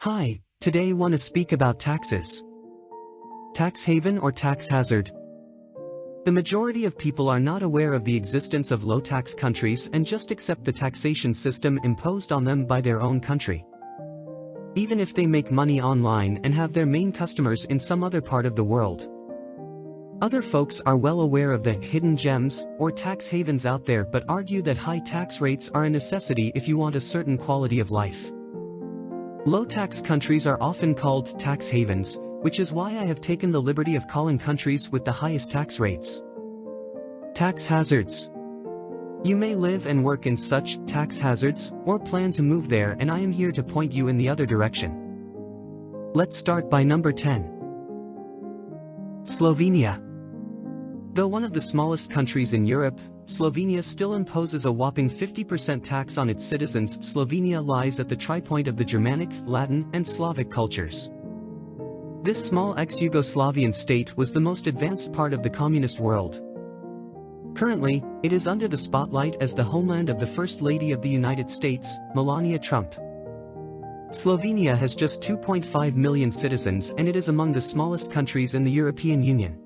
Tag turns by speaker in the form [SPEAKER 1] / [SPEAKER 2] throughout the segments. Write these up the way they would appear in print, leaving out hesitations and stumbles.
[SPEAKER 1] Hi, today want to speak about taxes. Tax haven or tax hazard. The majority of people are not aware of the existence of low-tax countries and just accept the taxation system imposed on them by their own country. Even if they make money online and have their main customers in some other part of the world. Other folks are well aware of the hidden gems or tax havens out there but argue that high tax rates are a necessity if you want a certain quality of life. Low-tax countries are often called tax havens, which is why I have taken the liberty of calling countries with the highest tax rates tax hazards. You may live and work in such tax hazards, or plan to move there, and I am here to point you in the other direction. Let's start by number 10. Slovenia. Though one of the smallest countries in Europe, Slovenia still imposes a whopping 50% tax on its citizens. Slovenia lies at the tripoint of the Germanic, Latin, and Slavic cultures. This small ex-Yugoslavian state was the most advanced part of the communist world. Currently, it is under the spotlight as the homeland of the First Lady of the United States, Melania Trump. Slovenia has just 2.5 million citizens and it is among the smallest countries in the European Union.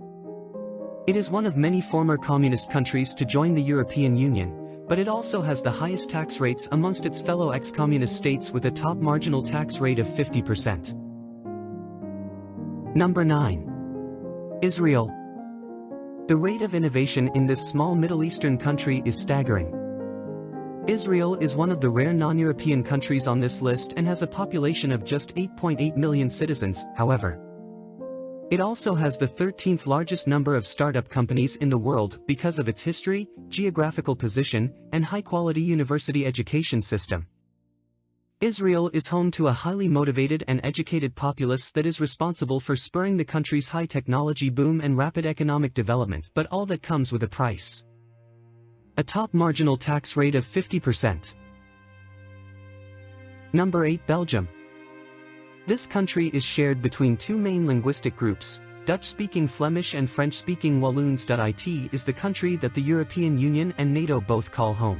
[SPEAKER 1] It is one of many former communist countries to join the European Union, but it also has the highest tax rates amongst its fellow ex-communist states with a top marginal tax rate of 50%. Number 9. Israel. The rate of innovation in this small Middle Eastern country is staggering. Israel is one of the rare non-European countries on this list and has a population of just 8.8 million citizens, however. It also has the 13th largest number of startup companies in the world because of its history, geographical position, and high-quality university education system. Israel is home to a highly motivated and educated populace that is responsible for spurring the country's high-technology boom and rapid economic development, but all that comes with a price. A top marginal tax rate of 50%. Number 8. Belgium. This country is shared between two main linguistic groups, Dutch-speaking Flemish and French-speaking Walloons. It is the country that the European Union and NATO both call home.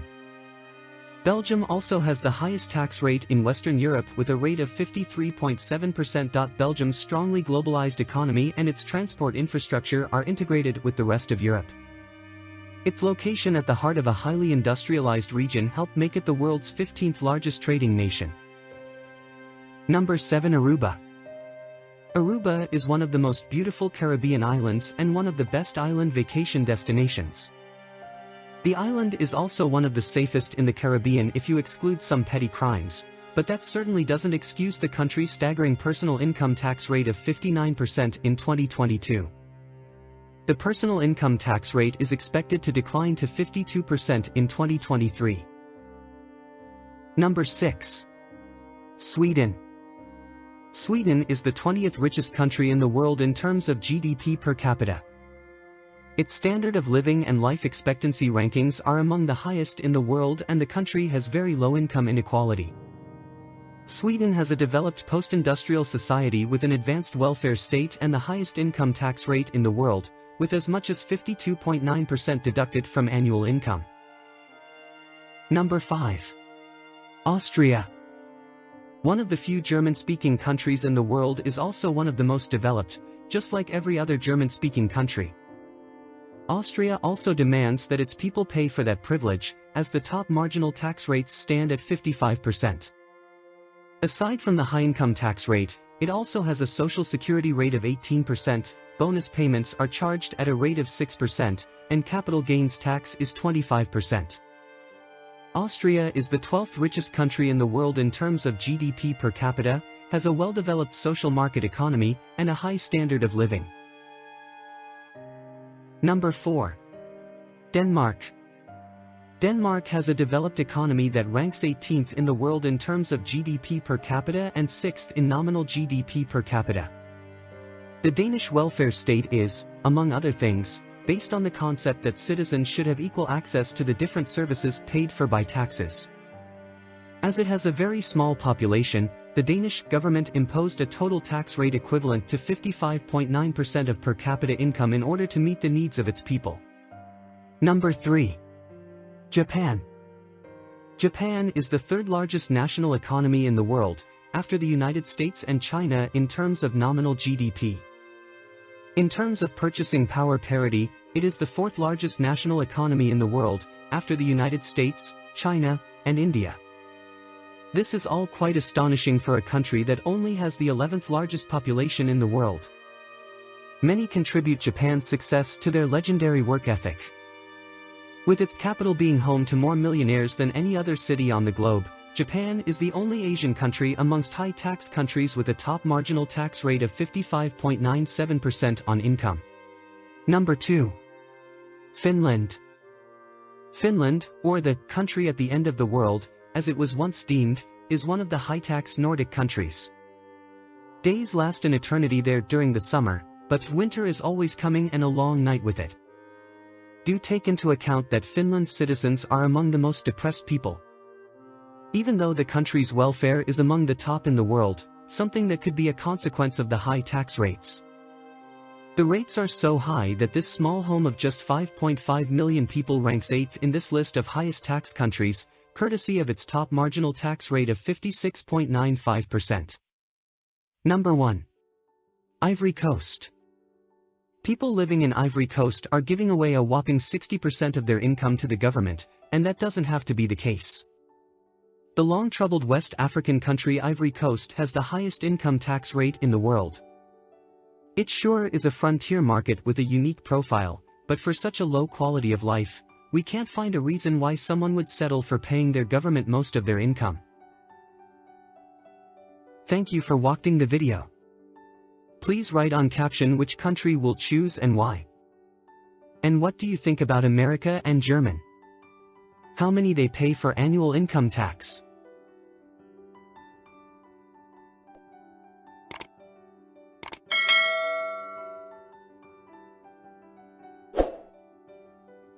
[SPEAKER 1] Belgium also has the highest tax rate in Western Europe with a rate of 53.7%. Belgium's strongly globalized economy and its transport infrastructure are integrated with the rest of Europe. Its location at the heart of a highly industrialized region helped make it the world's 15th largest trading nation. Number 7. Aruba. Aruba is one of the most beautiful Caribbean islands and one of the best island vacation destinations. The island is also one of the safest in the Caribbean if you exclude some petty crimes, but that certainly doesn't excuse the country's staggering personal income tax rate of 59% in 2022. The personal income tax rate is expected to decline to 52% in 2023. Number 6. Sweden. Sweden is the 20th richest country in the world in terms of GDP per capita. Its standard of living and life expectancy rankings are among the highest in the world, and the country has very low income inequality. Sweden has a developed post-industrial society with an advanced welfare state and the highest income tax rate in the world, with as much as 52.9% deducted from annual income. Number 5. Austria. One of the few German-speaking countries in the world is also one of the most developed, just like every other German-speaking country. Austria also demands that its people pay for that privilege, as the top marginal tax rates stand at 55%. Aside from the high income tax rate, it also has a social security rate of 18%, bonus payments are charged at a rate of 6%, and capital gains tax is 25%. Austria is the 12th richest country in the world in terms of GDP per capita, has a well-developed social market economy, and a high standard of living. Number 4. Denmark. Denmark has a developed economy that ranks 18th in the world in terms of GDP per capita and 6th in nominal GDP per capita. The Danish welfare state is, among other things, based on the concept that citizens should have equal access to the different services paid for by taxes. As it has a very small population, the Danish government imposed a total tax rate equivalent to 55.9% of per capita income in order to meet the needs of its people. Number 3. Japan. Japan is the third largest national economy in the world, after the United States and China in terms of nominal GDP. In terms of purchasing power parity, it is the fourth largest national economy in the world, after the United States, China, and India. This is all quite astonishing for a country that only has the 11th largest population in the world. Many contribute Japan's success to their legendary work ethic. With its capital being home to more millionaires than any other city on the globe, Japan is the only Asian country amongst high-tax countries with a top marginal tax rate of 55.97% on income. Number 2. Finland. Finland, or the country at the end of the world, as it was once deemed, is one of the high-tax Nordic countries. Days last an eternity there during the summer, but winter is always coming and a long night with it. Do take into account that Finland's citizens are among the most depressed people. Even though the country's welfare is among the top in the world, something that could be a consequence of the high tax rates. The rates are so high that this small home of just 5.5 million people ranks 8th in this list of highest tax countries, courtesy of its top marginal tax rate of 56.95%. Number 1. Ivory Coast. People living in Ivory Coast are giving away a whopping 60% of their income to the government, and that doesn't have to be the case. The long-troubled West African country Ivory Coast has the highest income tax rate in the world. It sure is a frontier market with a unique profile, but for such a low quality of life, we can't find a reason why someone would settle for paying their government most of their income. Thank you for watching the video. Please write on caption which country will choose and why. And what do you think about America and German? How many they pay for annual income tax?